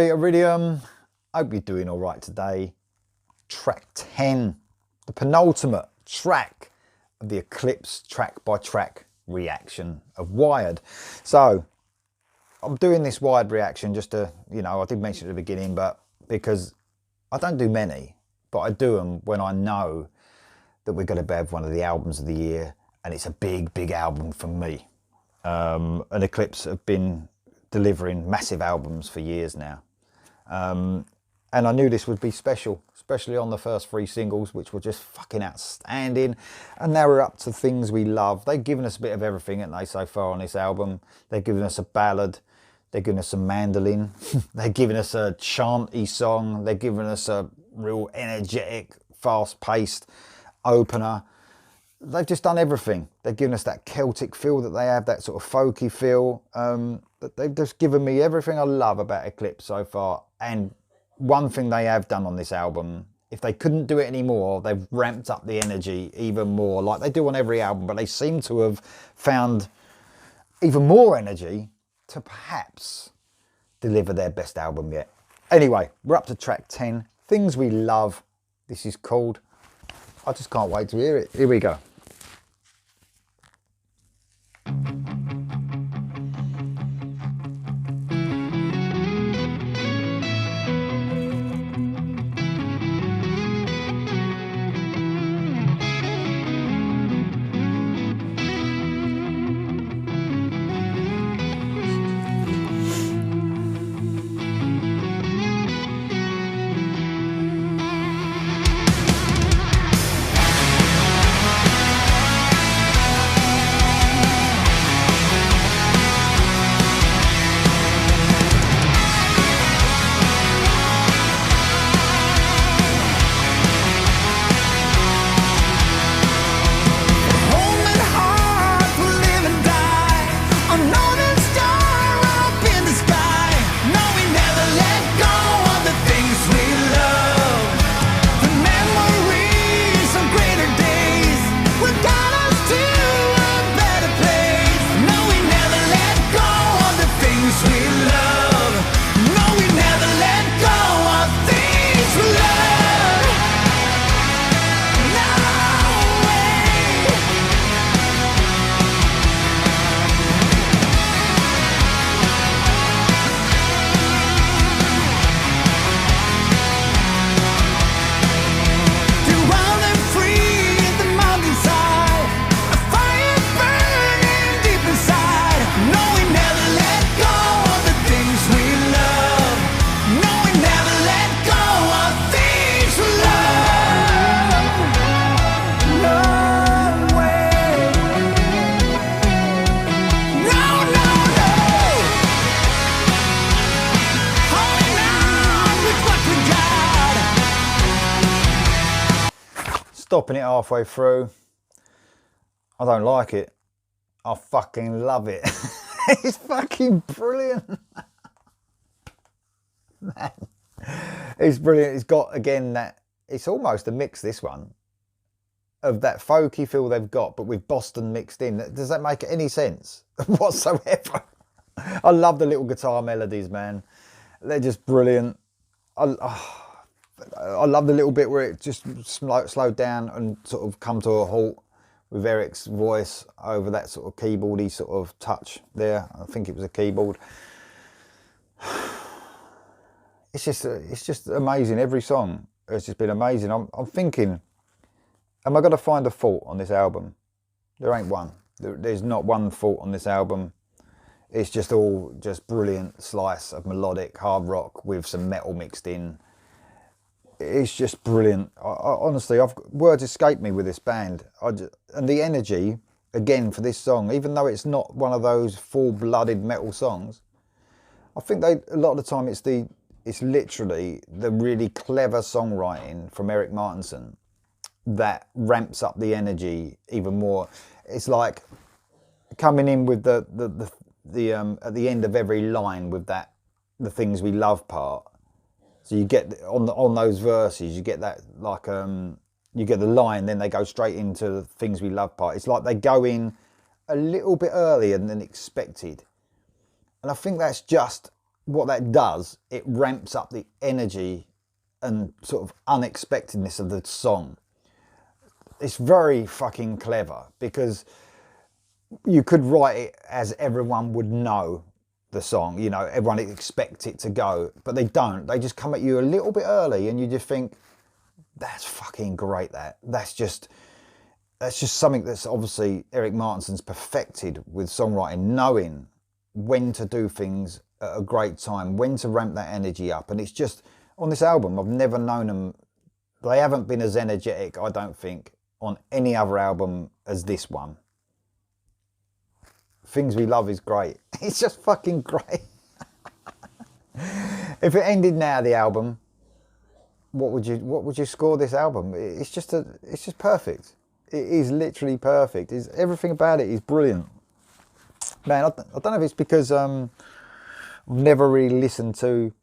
everybody, Iridium. Hope you're doing all right today. Track 10, the penultimate track of the Eclipse track by track reaction of Wired. So I'm doing this Wired reaction just to, I did mention at the beginning, but because I don't do many, but I do them when I know that we're going to have one of the albums of the year, and it's a big, big album for me. And Eclipse have been delivering massive albums for years now. And I knew this would be special, especially on the first 3 singles, which were just fucking outstanding. And now we're up to Things We Love. They've given us a bit of everything, haven't they, so far on this album. They've given us a ballad. They've given us some mandolin. They've given us a chanty song. They've given us a real energetic, fast-paced opener. They've just done everything. They've given us that Celtic feel that they have, that sort of folky feel. They've just given me everything I love about Eclipse so far. And one thing they have done on this album, if they couldn't do it anymore, they've ramped up the energy even more, like they do on every album, but they seem to have found even more energy to perhaps deliver their best album yet. Anyway, we're up to track 10, Things We Love. This is called. I just can't wait to hear it. Here we go. Stopping it halfway through. I don't like it. I fucking love it. It's fucking brilliant. Man. It's brilliant. It's got, again, that, it's almost a mix, this one, of that folky feel they've got, but with Boston mixed in. Does that make any sense whatsoever? I love the little guitar melodies, man. They're just brilliant. I love the little bit where it just slowed down and sort of come to a halt with Eric's voice over that sort of keyboardy sort of touch there. I think it was a keyboard. It's just amazing. Every song has just been amazing. I'm thinking, am I going to find a fault on this album? There ain't one. There's not one fault on this album. It's just all just brilliant slice of melodic hard rock with some metal mixed in. It's just brilliant. Honestly, words escape me with this band. And the energy, again, for this song, even though it's not one of those full-blooded metal songs, I think a lot of the time it's literally the really clever songwriting from Eric Martinson that ramps up the energy even more. It's like coming in with the at the end of every line with that the Things We Love part. So you get on those verses, you get that like you get the line, then they go straight into the Things We Love part. It's like they go in a little bit earlier than expected, and I think that's just what that does, it ramps up the energy and sort of unexpectedness of the song. It's very fucking clever, because you could write it as everyone would know the song, you know, everyone expects it to go, but they don't. They just come at you a little bit early, and you just think, that's fucking great. That's just something that's obviously Eric Martinson's perfected with songwriting, knowing when to do things at a great time, when to ramp that energy up. And it's just, on this album, I've never known them, they haven't been as energetic, I don't think, on any other album as this one. Things We Love is great. It's just fucking great. If it ended now, the album, what would you score this album? It's just perfect. It is literally perfect. Everything about it is brilliant. Man, I don't know if it's because I've never really listened to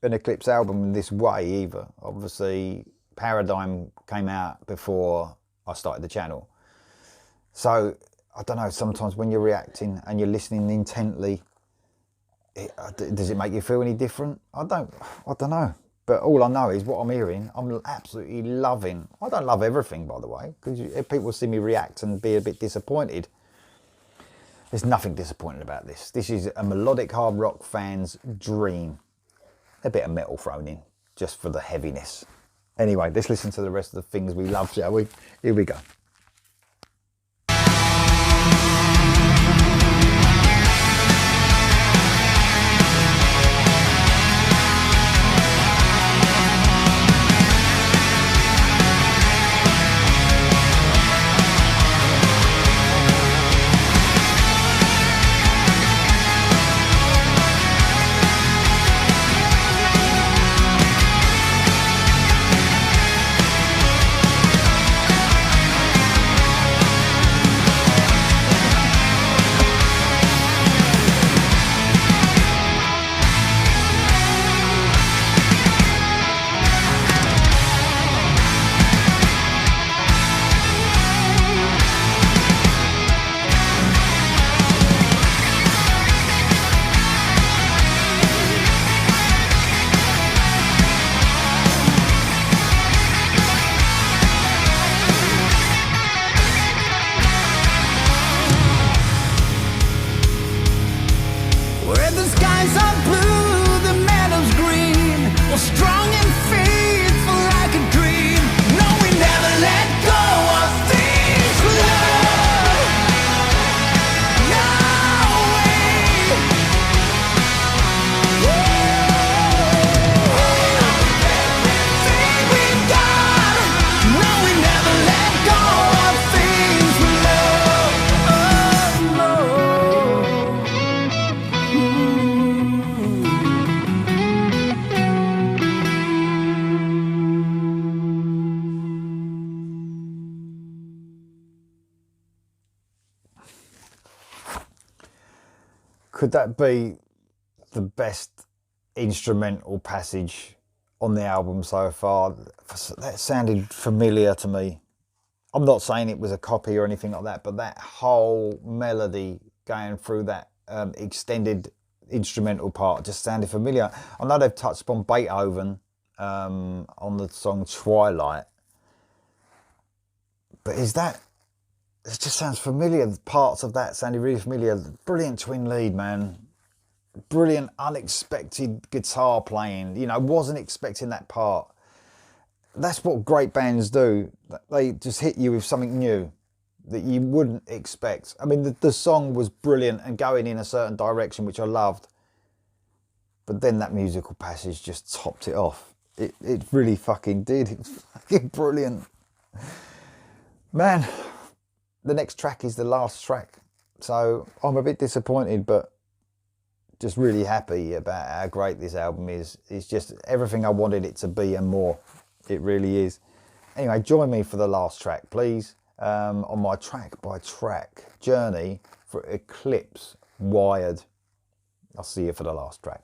an Eclipse album in this way either. Obviously, Paradigm came out before I started the channel. So, I don't know, sometimes when you're reacting and you're listening intently, does it make you feel any different? I don't know. But all I know is what I'm hearing, I'm absolutely loving. I don't love everything, by the way, because people see me react and be a bit disappointed. There's nothing disappointing about this. This is a melodic hard rock fan's dream. A bit of metal thrown in, just for the heaviness. Anyway, let's listen to the rest of the Things We Love, shall we? Here we go. Could that be the best instrumental passage on the album so far? That sounded familiar to me. I'm not saying it was a copy or anything like that, but that whole melody going through that extended instrumental part just sounded familiar. I know they've touched upon Beethoven on the song Twilight, but it just sounds familiar. Parts of that sounded really familiar. Brilliant twin lead, man. Brilliant, unexpected guitar playing. You know, wasn't expecting that part. That's what great bands do. They just hit you with something new that you wouldn't expect. I mean, the song was brilliant and going in a certain direction, which I loved. But then that musical passage just topped it off. It really fucking did. It was fucking brilliant. Man, the next track is the last track. So I'm a bit disappointed, but just really happy about how great this album is. It's just everything I wanted it to be and more. It really is. Anyway, join me for the last track, please, on my track by track journey for Eclipse Wired. I'll see you for the last track.